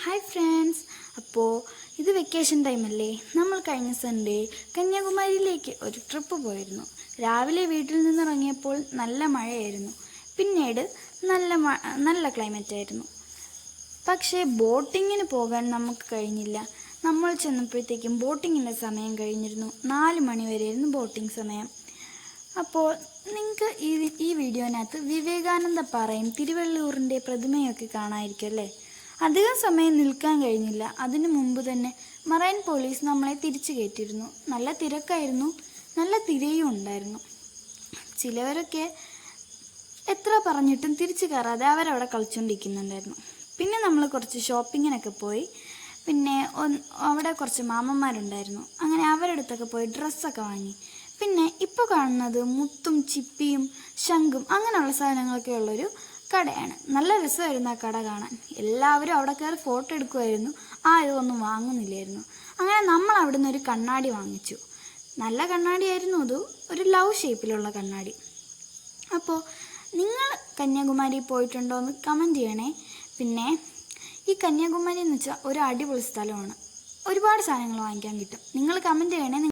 Hi friends, അപ്പോൾ ഇത് vacation ടൈമല്ലേ. നമ്മൾ കഴിഞ്ഞ സൺഡേ കന്യാകുമാരിയിലേക്ക് ഒരു ട്രിപ്പ് പോയിരുന്നു. രാവിലെ വീട്ടിൽ നിന്നിറങ്ങിയപ്പോൾ നല്ല മഴയായിരുന്നു. പിന്നീട് നല്ല ക്ലൈമറ്റ് ആയിരുന്നു. പക്ഷേ ബോട്ടിങ്ങിന് പോകാൻ നമുക്ക് കഴിഞ്ഞില്ല. നമ്മൾ ചെന്നപ്പോഴത്തേക്കും ബോട്ടിങ്ങിൻ്റെ സമയം കഴിഞ്ഞിരുന്നു. 4 മണി വരെയായിരുന്നു ബോട്ടിംഗ് സമയം. അപ്പോൾ നിങ്ങൾക്ക് ഈ വീഡിയോനകത്ത് വിവേകാനന്ദ പാറയും തിരുവള്ളൂരിൻ്റെ പ്രതിമയൊക്കെ കാണാമായിരിക്കും അല്ലേ. അധികം സമയം നിൽക്കാൻ കഴിഞ്ഞില്ല. അതിനു മുമ്പ് തന്നെ മറൈൻ പോലീസ് നമ്മളെ തിരിച്ചു കയറ്റിയിരുന്നു. നല്ല തിരക്കായിരുന്നു, നല്ല തിരയും ഉണ്ടായിരുന്നു. ചിലവരൊക്കെ എത്ര പറഞ്ഞിട്ടും തിരിച്ചു കയറാതെ അവരവിടെ കളിച്ചുകൊണ്ടിരിക്കുന്നുണ്ടായിരുന്നു. പിന്നെ നമ്മൾ കുറച്ച് ഷോപ്പിങ്ങിനൊക്കെ പോയി. പിന്നെ അവിടെ കുറച്ച് മാമന്മാരുണ്ടായിരുന്നു. അങ്ങനെ അവരുടെ അടുത്തൊക്കെ പോയി ഡ്രസ്സൊക്കെ വാങ്ങി. പിന്നെ ഇപ്പോൾ കാണുന്നത് മുത്തും ചിപ്പിയും ശംഖും അങ്ങനെയുള്ള സാധനങ്ങളൊക്കെ ഉള്ളൊരു കടയാണ്. നല്ല രസമായിരുന്നു ആ കട കാണാൻ. എല്ലാവരും അവിടെ കയറി ഫോട്ടോ എടുക്കുമായിരുന്നു. ആരും ഒന്നും വാങ്ങുന്നില്ലായിരുന്നു. അങ്ങനെ നമ്മൾ അവിടെ നിന്ന് ഒരു കണ്ണാടി വാങ്ങിച്ചു. നല്ല കണ്ണാടിയായിരുന്നു അത്, ഒരു ലവ് ഷേപ്പിലുള്ള കണ്ണാടി. അപ്പോൾ നിങ്ങൾ കന്യാകുമാരി പോയിട്ടുണ്ടോ എന്ന് കമൻറ്റ് ചെയ്യണേ. പിന്നെ ഈ കന്യാകുമാരി എന്ന് വെച്ചാൽ ഒരു അടിപൊളി സ്ഥലമാണ്. ഒരുപാട് സാധനങ്ങൾ വാങ്ങിക്കാൻ കിട്ടും. നിങ്ങൾ കമൻറ്റ് ചെയ്യണേ.